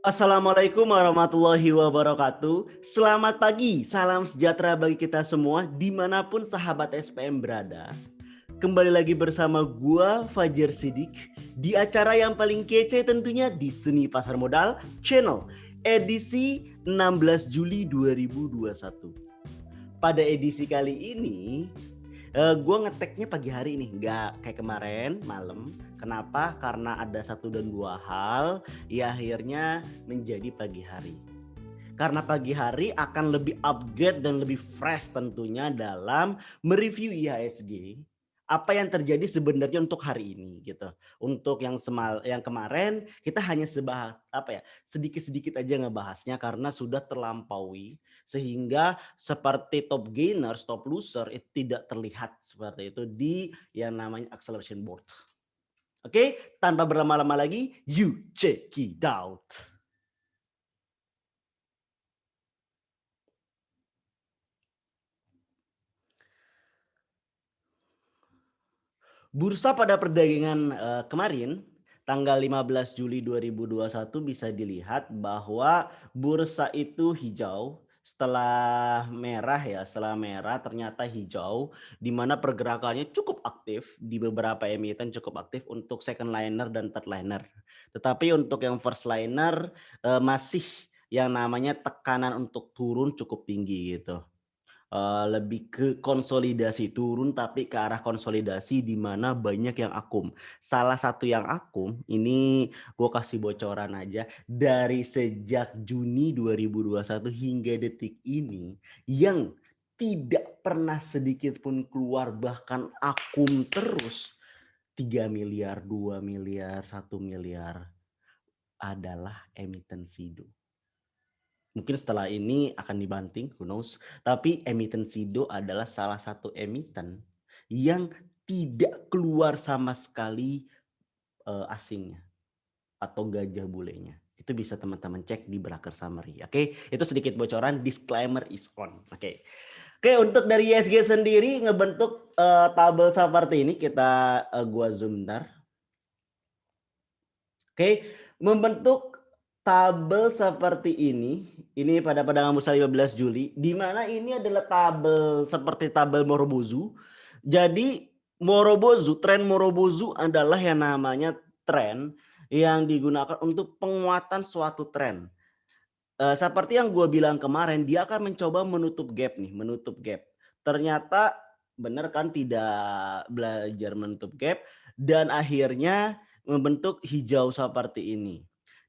Assalamualaikum warahmatullahi wabarakatuh. Selamat pagi, salam sejahtera bagi kita semua dimanapun sahabat SPM berada. Kembali lagi bersama gua Fajar Sidik di acara yang paling kece tentunya di Seni Pasar Modal Channel edisi 16 Juli 2021. Pada edisi kali ini gue ngeteknya pagi hari nih, nggak kayak kemarin malam. Kenapa? Karena ada satu dan dua hal ya akhirnya menjadi pagi hari. Karena pagi hari akan lebih upgrade dan lebih fresh tentunya dalam mereview IHSG. Apa yang terjadi sebenarnya untuk hari ini gitu. Untuk yang kemarin kita hanya sedikit-sedikit aja ngebahasnya karena sudah terlampaui sehingga seperti top gainer, top loser itu tidak terlihat seperti itu di yang namanya acceleration board. Oke, tanpa berlama-lama lagi, you check it out. Bursa pada perdagangan kemarin tanggal 15 Juli 2021 bisa dilihat bahwa bursa itu hijau setelah merah ya, setelah merah ternyata hijau di mana pergerakannya cukup aktif di beberapa emiten, cukup aktif untuk second liner dan third liner. Tetapi untuk yang first liner masih yang namanya tekanan untuk turun cukup tinggi gitu. Lebih ke konsolidasi, turun tapi ke arah konsolidasi di mana banyak yang akum. Salah satu yang akum, ini gue kasih bocoran aja, dari sejak Juni 2021 hingga detik ini, yang tidak pernah sedikit pun keluar bahkan akum terus, 3 miliar, 2 miliar, 1 miliar adalah emiten SIDO. Mungkin setelah ini akan dibanting, who knows. Tapi emiten SIDO adalah salah satu emiten yang tidak keluar sama sekali asingnya atau gajah bulenya. Itu bisa teman-teman cek di Braker Summary. Oke, itu sedikit bocoran, disclaimer is on. Oke. Oke, untuk dari ISG sendiri ngebentuk tabel seperti ini, kita gua zoom bentar. Oke, membentuk tabel seperti ini pada perdagangan bursa 15 Juli, di mana ini adalah tabel seperti tabel Morobozu. Jadi tren Morobozu adalah yang namanya tren yang digunakan untuk penguatan suatu tren. Seperti yang gue bilang kemarin, dia akan mencoba menutup gap nih, menutup gap. Ternyata benar kan tidak belajar menutup gap dan akhirnya membentuk hijau seperti ini.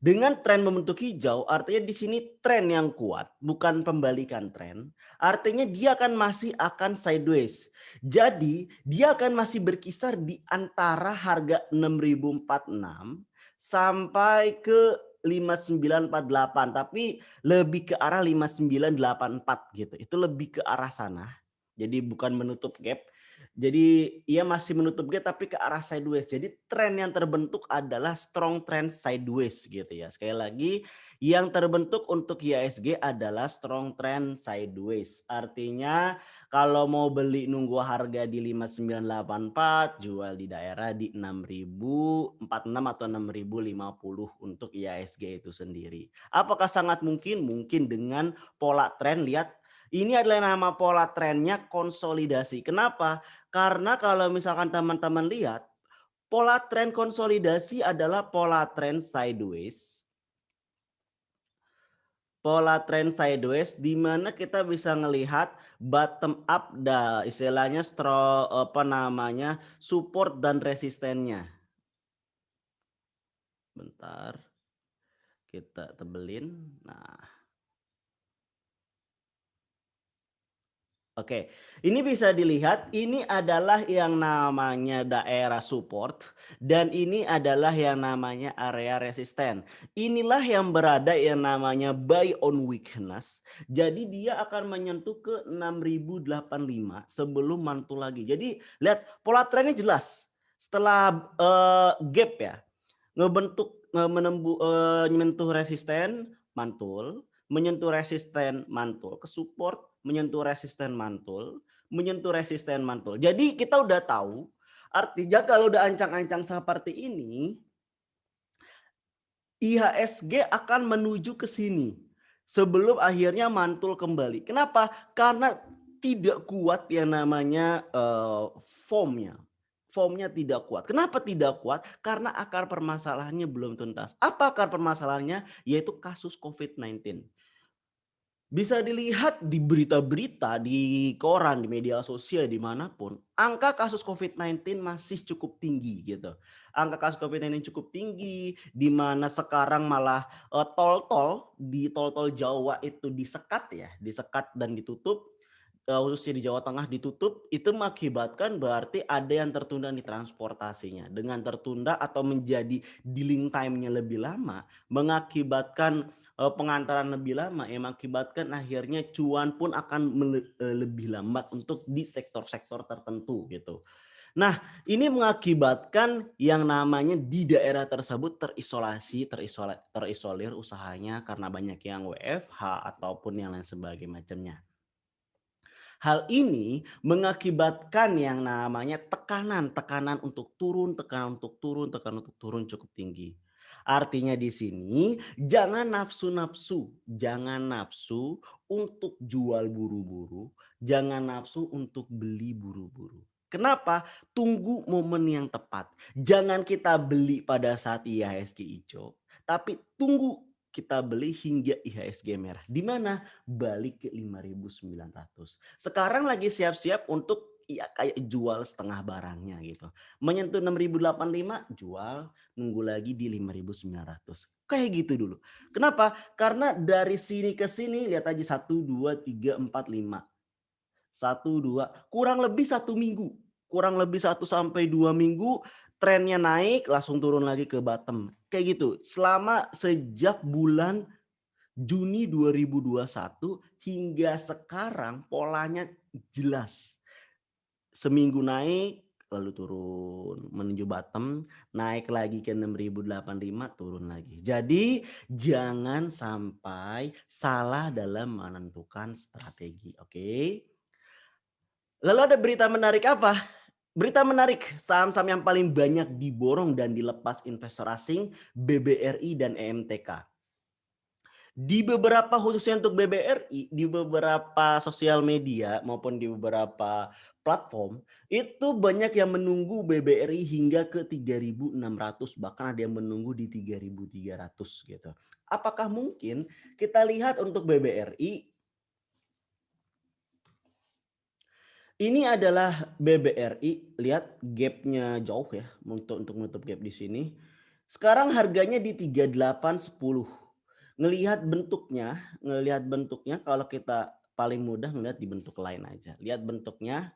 Dengan tren membentuk hijau, artinya di sini tren yang kuat, bukan pembalikan tren. Artinya dia akan sideways. Jadi dia akan masih berkisar di antara harga 6.046 sampai ke 5948, tapi lebih ke arah 5984 gitu. Itu lebih ke arah sana. Jadi bukan menutup gap. Jadi ia masih menutup gap tapi ke arah sideways. Jadi tren yang terbentuk adalah strong trend sideways gitu ya. Sekali lagi, yang terbentuk untuk IHSG adalah strong trend sideways. Artinya kalau mau beli nunggu harga di 5984, jual di daerah di 6046 atau 6050 untuk IHSG itu sendiri. Apakah sangat mungkin? Mungkin dengan pola tren. Lihat, ini adalah nama pola trennya konsolidasi. Kenapa? Karena kalau misalkan teman-teman lihat, pola tren konsolidasi adalah pola tren sideways. Pola tren sideways di mana kita bisa ngelihat bottom up istilahnya support dan resistennya. Bentar, kita tebelin. Nah, oke, ini bisa dilihat ini adalah yang namanya daerah support dan ini adalah yang namanya area resisten. Inilah yang berada yang namanya buy on weakness. Jadi dia akan menyentuh ke 6085 sebelum mantul lagi. Jadi lihat pola trennya jelas. Setelah gap ya, menyentuh resisten, mantul, menyentuh resisten, mantul, ke support, menyentuh resisten, mantul, menyentuh resisten, mantul. Jadi kita udah tahu, artinya kalau udah ancang-ancang seperti IHSG akan menuju ke sini sebelum akhirnya mantul kembali. Kenapa? Karena tidak kuat yang namanya formnya. Formnya tidak kuat. Kenapa tidak kuat? Karena akar permasalahannya belum tuntas. Apa akar permasalahannya? Yaitu kasus COVID-19. Bisa dilihat di berita-berita, di koran, di media sosial, dimanapun, angka kasus COVID-19 masih cukup tinggi gitu. Angka kasus COVID-19 cukup tinggi, di mana sekarang malah tol-tol di tol-tol Jawa itu disekat ya, disekat dan ditutup, khususnya di Jawa Tengah ditutup, itu mengakibatkan berarti ada yang tertunda di transportasinya. Dengan tertunda atau menjadi dealing time-nya lebih lama, mengakibatkan pengantaran lebih lama yang mengakibatkan akhirnya cuan pun akan lebih lambat untuk di sektor-sektor tertentu gitu. Nah, ini mengakibatkan yang namanya di daerah tersebut terisolir usahanya karena banyak yang WFH ataupun yang lain sebagainya macamnya. Hal ini mengakibatkan yang namanya tekanan untuk turun, tekanan untuk turun cukup tinggi. Artinya di sini jangan jangan nafsu untuk jual buru-buru, jangan nafsu untuk beli buru-buru. Kenapa? Tunggu momen yang tepat. Jangan kita beli pada saat IHSG hijau, tapi tunggu kita beli hingga IHSG merah. Di mana? Balik ke 5.900. Sekarang lagi siap-siap untuk ya kayak jual setengah barangnya gitu. Menyentuh 6.085 jual, nunggu lagi di 5.900. Kayak gitu dulu. Kenapa? Karena dari sini ke sini lihat aja 1 2 3 4 5. 1 2 kurang lebih 1 minggu. Kurang lebih 1 sampai 2 minggu trennya naik langsung turun lagi ke bottom. Kayak gitu. Selama sejak bulan Juni 2021 hingga sekarang polanya jelas. Seminggu naik lalu turun menuju bottom, naik lagi ke 6.085 turun lagi. Jadi jangan sampai salah dalam menentukan strategi, oke? Lalu ada berita menarik apa? Berita menarik, saham-saham yang paling banyak diborong dan dilepas investor asing, BBRI dan EMTK. Di beberapa khususnya untuk BBRI, di beberapa sosial media maupun di beberapa platform, itu banyak yang menunggu BBRI hingga ke 3.600, bahkan ada yang menunggu di 3.300 gitu. Apakah mungkin kita lihat untuk BBRI, ini adalah BBRI, lihat gapnya jauh ya untuk menutup gap di sini. Sekarang harganya di 3810. Ngelihat bentuknya kalau kita paling mudah ngelihat di bentuk lain aja. Lihat bentuknya,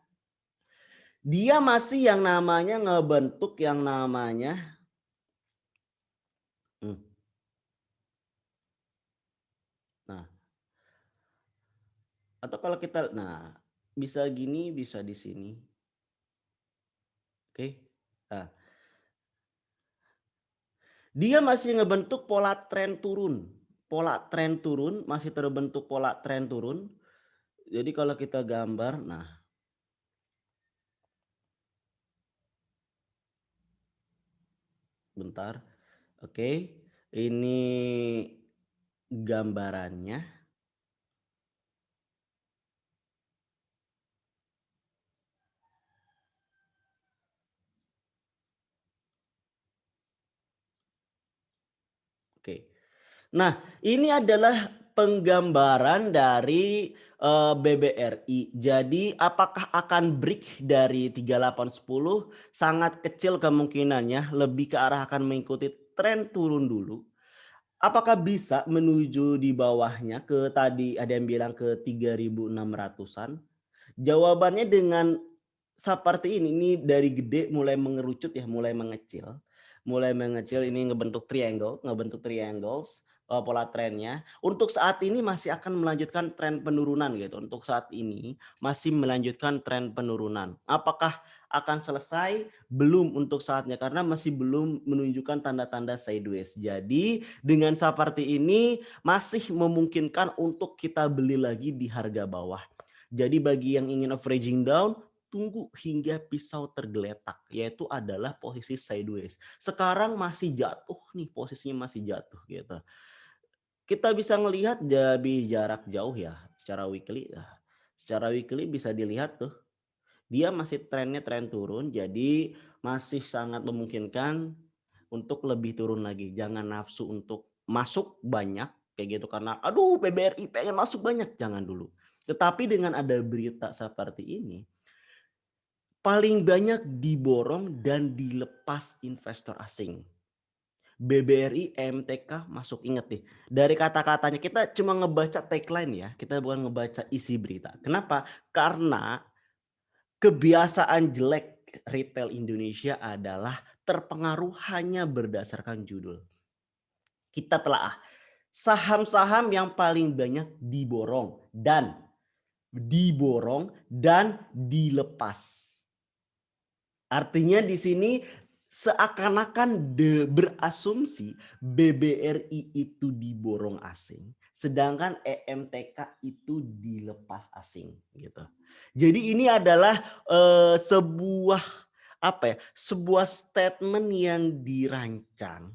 dia masih yang namanya ngebentuk yang namanya nah, atau kalau kita bisa gini, bisa di sini. Oke. Nah, dia masih ngebentuk pola tren turun. Pola tren turun, masih terbentuk pola tren turun. Jadi kalau kita gambar, bentar. Oke. Ini gambarannya. Oke. Nah, ini adalah penggambaran dari BBRI. Jadi apakah akan break dari 3810? Sangat kecil kemungkinannya, lebih ke arah akan mengikuti tren turun dulu. Apakah bisa menuju di bawahnya ke tadi ada yang bilang ke 3.600-an? Jawabannya dengan seperti ini dari gede mulai mengerucut ya, mulai mengecil. Mulai mengecil ini ngebentuk triangles pola trennya. Untuk saat ini masih akan melanjutkan tren penurunan gitu. Untuk saat ini masih melanjutkan tren penurunan. Apakah akan selesai? Belum untuk saatnya karena masih belum menunjukkan tanda-tanda sideways. Jadi dengan seperti ini masih memungkinkan untuk kita beli lagi di harga bawah. Jadi bagi yang ingin averaging down, tunggu hingga pisau tergeletak, yaitu adalah posisi sideways. Sekarang masih jatuh nih, posisinya masih jatuh gitu. Kita bisa ngelihat dari jarak jauh ya, secara weekly. Secara weekly bisa dilihat tuh, dia masih trennya tren turun, jadi masih sangat memungkinkan untuk lebih turun lagi. Jangan nafsu untuk masuk banyak kayak gitu karena aduh PBRI pengen masuk banyak, jangan dulu. Tetapi dengan ada berita seperti ini, paling banyak diborong dan dilepas investor asing. BBRI, EMTK masuk, inget nih. Dari kata-katanya kita cuma ngebaca tagline ya, kita bukan ngebaca isi berita. Kenapa? Karena kebiasaan jelek retail Indonesia adalah terpengaruh hanya berdasarkan judul. Kita telaah saham-saham yang paling banyak diborong dan dilepas. Artinya di sini seakan-akan berasumsi BBRI itu diborong asing, sedangkan EMTK itu dilepas asing gitu. Jadi ini adalah sebuah sebuah statement yang dirancang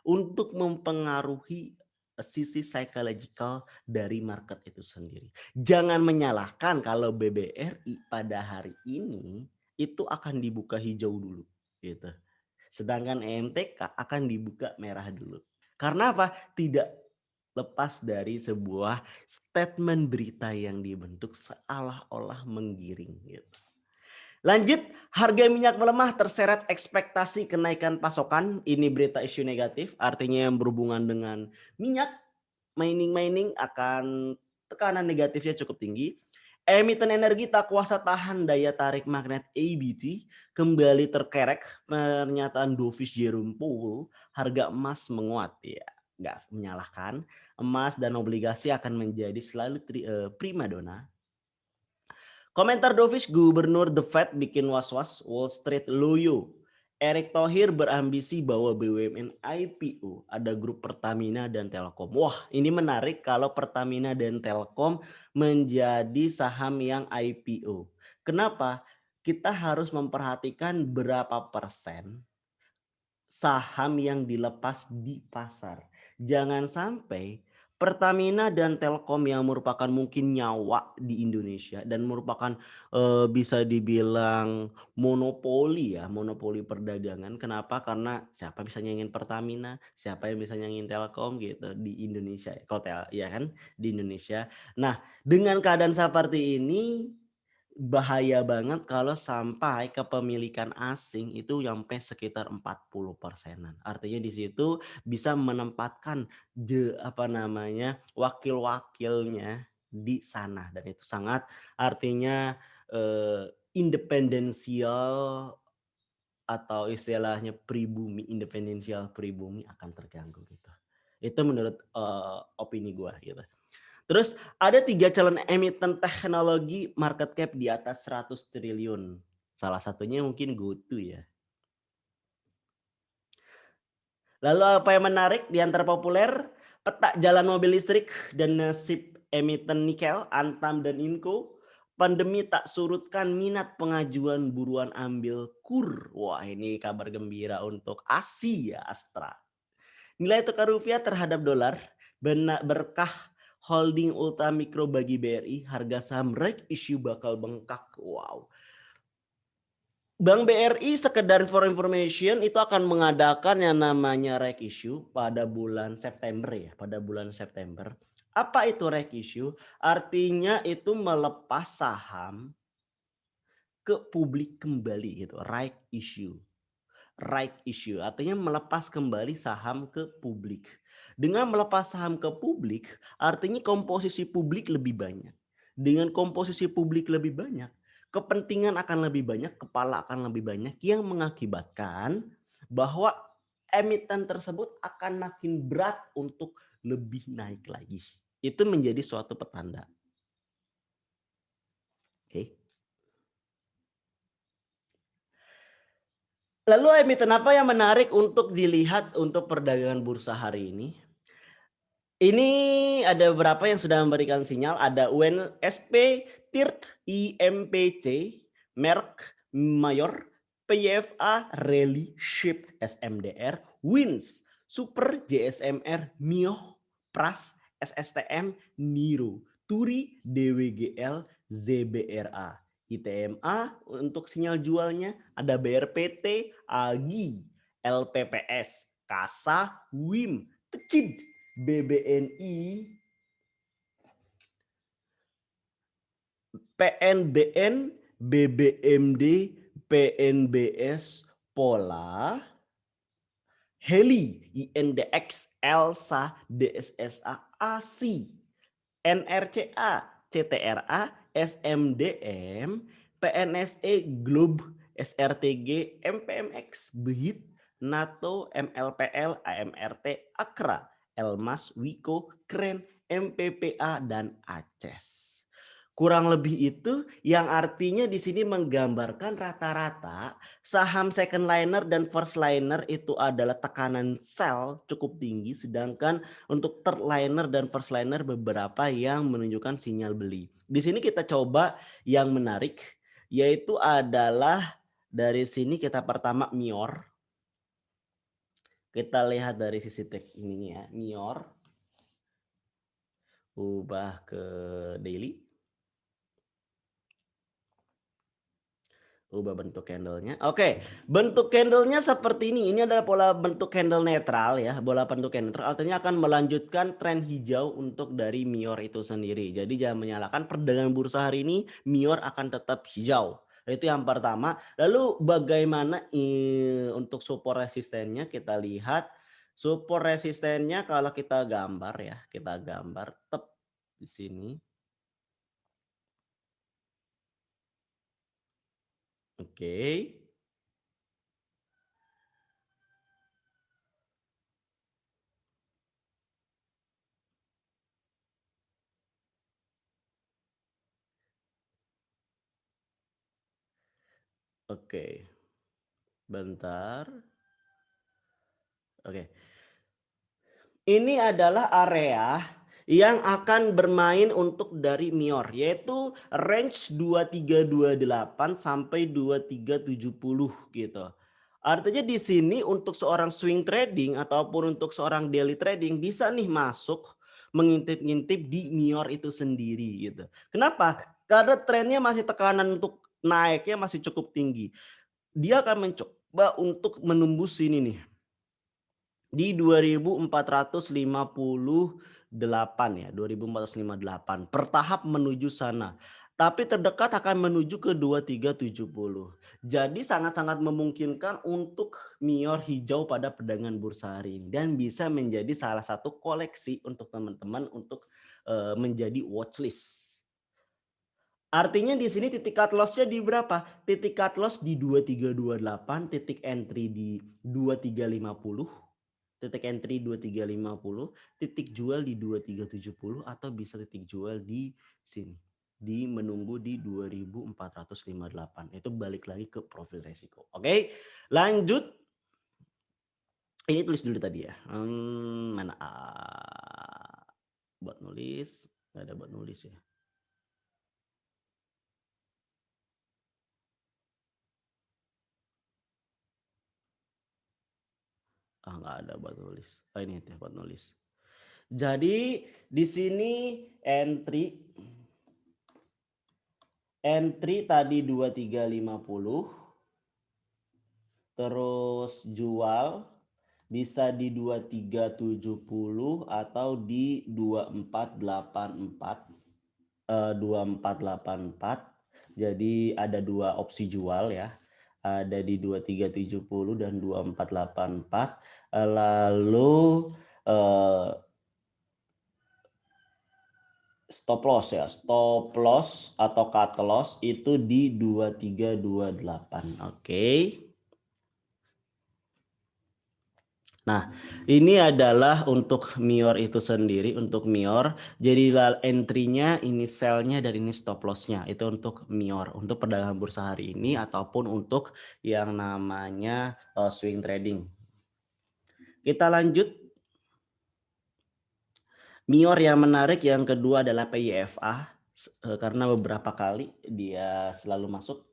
untuk mempengaruhi sisi psychological dari market itu sendiri. Jangan menyalahkan kalau BBRI pada hari ini itu akan dibuka hijau dulu gitu. Sedangkan EMTK akan dibuka merah dulu. Karena apa? Tidak lepas dari sebuah statement berita yang dibentuk seolah-olah menggiring gitu. Lanjut, harga minyak melemah terseret ekspektasi kenaikan pasokan. Ini berita isu negatif, artinya yang berhubungan dengan minyak, mining akan tekanan negatifnya cukup tinggi. Emiten energi tak kuasa tahan daya tarik magnet ABT kembali terkerek. Pernyataan dovish Jerome Powell, harga emas menguat ya, nggak menyalahkan. Emas dan obligasi akan menjadi selalu primadona. Komentar dovish Gubernur The Fed bikin was-was, Wall Street loyo. Erick Thohir berambisi bahwa BUMN IPO, ada grup Pertamina dan Telkom. Wah, ini menarik kalau Pertamina dan Telkom menjadi saham yang IPO. Kenapa? Kita harus memperhatikan berapa persen saham yang dilepas di pasar. Jangan sampai Pertamina dan Telkom yang merupakan mungkin nyawa di Indonesia dan merupakan bisa dibilang monopoli ya, monopoli perdagangan. Kenapa? Karena siapa bisa nyanyiin Pertamina, siapa yang bisa nyanyiin Telkom gitu di Indonesia. Kalau ya kan di Indonesia. Nah, dengan keadaan seperti ini bahaya banget kalau sampai kepemilikan asing itu sampai sekitar 40%-an. Artinya di situ bisa menempatkan wakil-wakilnya di sana dan itu sangat artinya independensial atau istilahnya independensial pribumi akan terganggu gitu. Itu menurut opini gua gitu. Terus ada 3 calon emiten teknologi market cap di atas 100 triliun. Salah satunya mungkin GoTo ya. Lalu apa yang menarik di antara populer? Peta jalan mobil listrik dan nasib emiten nikel, Antam dan Inco. Pandemi tak surutkan minat pengajuan buruan ambil KUR. Wah, ini kabar gembira untuk ASI ya, Astra. Nilai tukar rupiah terhadap dolar berkah holding ultramikro bagi BRI, harga saham right issue bakal bengkak. Wow. Bank BRI sekedar for information itu akan mengadakan yang namanya right issue pada bulan September ya, pada bulan September. Apa itu right issue? Artinya itu melepas saham ke publik kembali gitu, right issue. Right issue artinya melepas kembali saham ke publik. Dengan melepas saham ke publik artinya komposisi publik lebih banyak. Dengan komposisi publik lebih banyak, kepentingan akan lebih banyak, kepala akan lebih banyak yang mengakibatkan bahwa emiten tersebut akan makin berat untuk lebih naik lagi. Itu menjadi suatu petanda. Oke. Lalu emiten apa yang menarik untuk dilihat untuk perdagangan bursa hari ini? Ini ada beberapa yang sudah memberikan sinyal. Ada UNSP, TIRT, IMPC, Merck, Mayor, PYFA, Rally, Ship, SMDR, Wins, Super, JSMR, Mio, Pras, SSTM, Niro, Turi, DWGL, ZBRA. ITMA untuk sinyal jualnya ada BRPT, AGI, LPPS, KASA, WIM, TECID, BBNI, PNBN, BBMD, PNBS, Pola, Heli, INDX, ELSA, DSSA, ASI, NRCA, CTRA, SMDM, PNSE, Globe, SRTG, MPMX, BHIT, NATO, MLPL, AMRT, AKRA, Elmas, Wiko, Kren, MPPA, dan ACES. Kurang lebih itu yang artinya di sini menggambarkan rata-rata saham second liner dan first liner itu adalah tekanan sell cukup tinggi, sedangkan untuk third liner dan first liner beberapa yang menunjukkan sinyal beli. Di sini kita coba yang menarik, yaitu adalah dari sini kita pertama Mior. Kita lihat dari sisi ininya ya, Mior. Ubah ke daily. Ubah bentuk candlenya. Oke, bentuk candlenya seperti ini. Ini adalah pola bentuk candle netral ya. Pola bentuk candle netral artinya akan melanjutkan tren hijau untuk dari Mior itu sendiri. Jadi jangan menyalahkan perdagangan bursa hari ini Mior akan tetap hijau. Itu yang pertama. Lalu bagaimana untuk support resistennya? Kita lihat support resistennya kalau kita gambar ya. Kita gambar tetap di sini. Oke. Oke. Bentar. Oke. Ini adalah area yang akan bermain untuk dari Mior, yaitu range 2328 sampai 2370 gitu. Artinya di sini untuk seorang swing trading ataupun untuk seorang daily trading bisa nih masuk mengintip-ngintip di Mior itu sendiri gitu. Kenapa? Karena trennya masih tekanan untuk naiknya masih cukup tinggi. Dia akan mencoba untuk menembus sini nih di 2458 ya, 2458 per tahap menuju sana. Tapi terdekat akan menuju ke 2370. Jadi sangat-sangat memungkinkan untuk Mior hijau pada perdagangan bursa hari ini dan bisa menjadi salah satu koleksi untuk teman-teman untuk menjadi watchlist. Artinya di sini titik cut loss-nya di berapa? Titik cut loss di 2328, titik entry di 2350. Titik entry 2350, titik jual di 2370 atau bisa titik jual di sini. Di menunggu di 2458. Itu balik lagi ke profil resiko. Oke, lanjut. Ini tulis dulu tadi ya. Mana buat nulis? Nggak ada buat nulis ya. Nggak ada buat nulis. Ini ya buat nulis. Jadi di sini entry tadi 2350, terus jual bisa di 2370 atau di 2484. 2484. Jadi ada dua opsi jual ya. Ada di 2370 dan 2484. Lalu stop loss ya, stop loss atau cut loss itu di 2328. Oke. Nah, ini adalah untuk Mior itu sendiri, untuk Mior. Jadi entry-nya, ini sell-nya dan ini stop loss-nya. Itu untuk Mior, untuk perdagangan bursa hari ini ataupun untuk yang namanya swing trading. Kita lanjut. Mior yang menarik yang kedua adalah PYFA karena beberapa kali dia selalu masuk.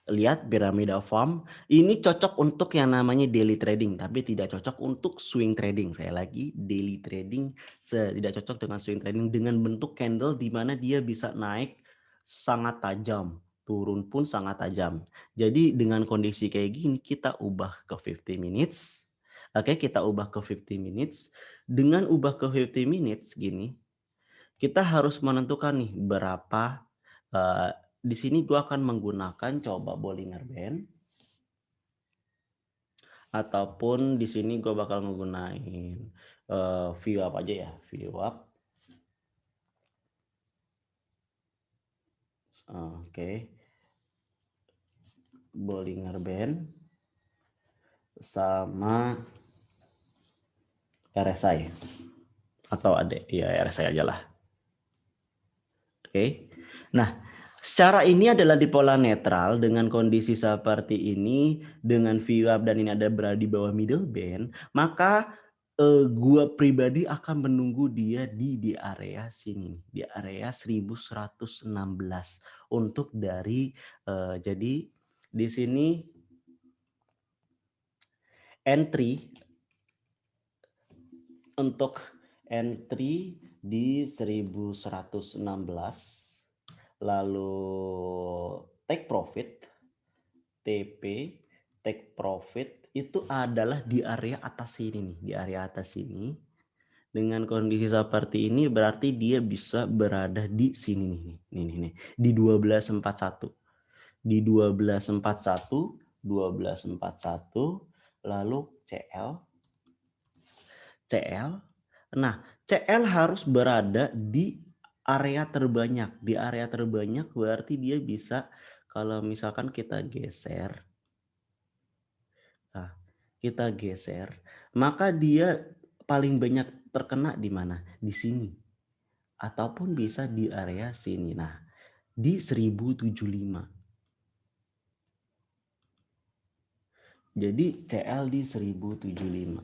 Lihat piramida form, ini cocok untuk yang namanya daily trading, tapi tidak cocok untuk swing trading. Saya lagi, daily trading tidak cocok dengan swing trading dengan bentuk candle di mana dia bisa naik sangat tajam, turun pun sangat tajam. Jadi dengan kondisi kayak gini kita ubah ke 50 minutes. Oke, kita ubah ke 50 minutes. Dengan ubah ke 50 minutes gini, kita harus menentukan nih berapa di sini gua akan menggunakan coba Bollinger Band ataupun di sini gua bakal menggunakan VWAP aja ya, VWAP. Oke. Bollinger Band sama RSI atau ada ya RSI aja lah. Oke. Nah, secara ini adalah di pola netral dengan kondisi seperti ini dengan VWAP dan ini ada berada di bawah middle band, maka gua pribadi akan menunggu dia di area sini, di area 1116 untuk dari jadi di sini entry untuk entry di 1116 lalu take profit TP take profit itu adalah di area atas sini nih, di area atas sini. Dengan kondisi seperti ini berarti dia bisa berada di sini nih, di 1241. Di 1241, 1241 lalu CL. Nah, CL harus berada di area terbanyak. Di area terbanyak berarti dia bisa kalau misalkan kita geser. Nah, kita geser, maka dia paling banyak terkena di mana? Di sini. Ataupun bisa di area sini. Nah, di 1075. Jadi CL di 1075.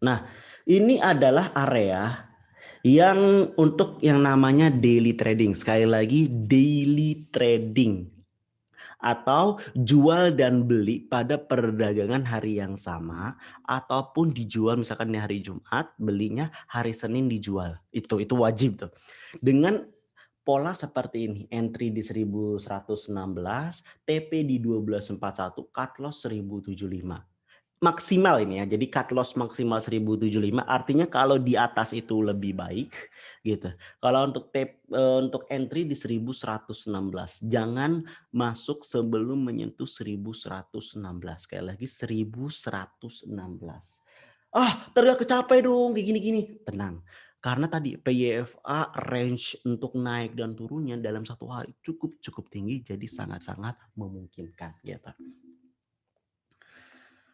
Nah, ini adalah area yang untuk yang namanya daily trading. Sekali lagi daily trading atau jual dan beli pada perdagangan hari yang sama ataupun dijual misalkan di hari Jumat, belinya hari Senin dijual. Itu wajib tuh. Dengan pola seperti ini, entry di 1116, TP di 1241, cut loss 1075. Maksimal ini ya. Jadi cut loss maksimal 1075 artinya kalau di atas itu lebih baik gitu. Kalau untuk untuk entry di 1116 jangan masuk sebelum menyentuh 1116. Sekali lagi 1116. Ah, teriak kecapek dong kayak gini-gini. Tenang. Karena tadi PYFA range untuk naik dan turunnya dalam satu hari cukup tinggi jadi sangat-sangat memungkinkan gitu.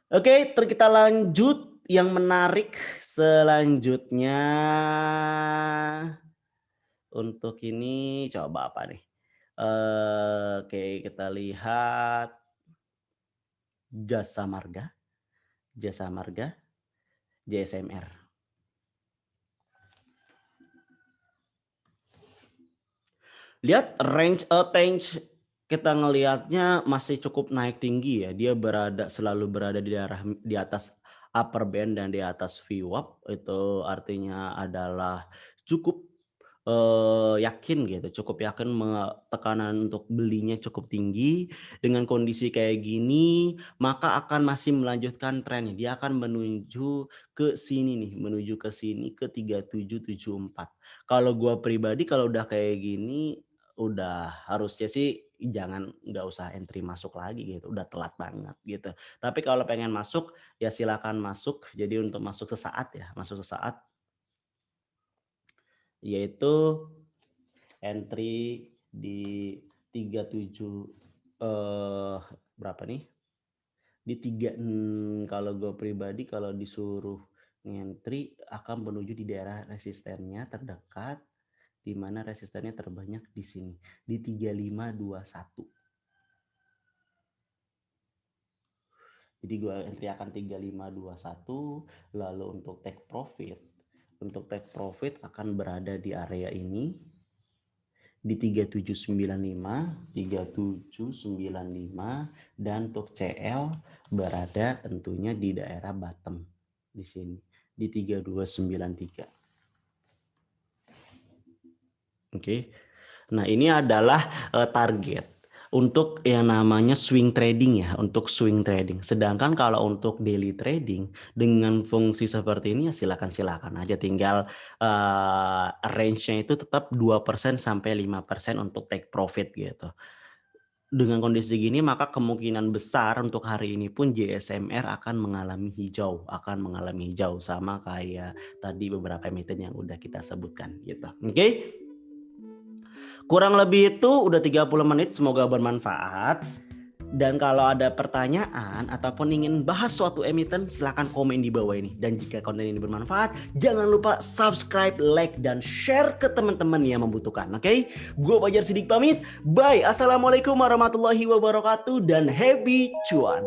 Oke, terus kita lanjut yang menarik selanjutnya. Untuk ini coba apa nih? Oke, kita lihat Jasa Marga, JSMR. Lihat range kita ngelihatnya masih cukup naik tinggi ya. Dia selalu berada di atas upper band dan di atas VWAP. Itu artinya adalah cukup yakin gitu, cukup yakin tekanan untuk belinya cukup tinggi. Dengan kondisi kayak gini, maka akan masih melanjutkan trennya. Dia akan menuju ke sini nih, menuju ke sini ke 3774. Kalau gua pribadi kalau udah kayak gini udah harusnya sih nggak usah entry masuk lagi gitu, udah telat banget gitu. Tapi kalau pengen masuk ya silakan masuk. Jadi untuk masuk sesaat ya, masuk sesaat yaitu entry di 37 berapa nih? Di kalau gue pribadi kalau disuruh ngentry akan menuju di daerah resistennya terdekat di mana resistennya terbanyak di sini di 3521. Jadi gue entry akan 3521 lalu untuk take profit akan berada di area ini di 3795, dan untuk CL berada tentunya di daerah bottom di sini di 3293. Oke. Nah, ini adalah target untuk yang namanya swing trading ya, untuk swing trading. Sedangkan kalau untuk daily trading dengan fungsi seperti ini ya silakan aja, tinggal range-nya itu tetap 2% sampai 5% untuk take profit gitu. Dengan kondisi gini maka kemungkinan besar untuk hari ini pun JSMR akan mengalami hijau sama kayak tadi beberapa emiten yang udah kita sebutkan gitu. Oke? Kurang lebih itu udah 30 menit, semoga bermanfaat. Dan kalau ada pertanyaan ataupun ingin bahas suatu emiten, silahkan komen di bawah ini. Dan jika konten ini bermanfaat, jangan lupa subscribe, like, dan share ke teman-teman yang membutuhkan. Oke? Gue Fajar Sidik pamit. Bye. Assalamualaikum warahmatullahi wabarakatuh dan happy cuan.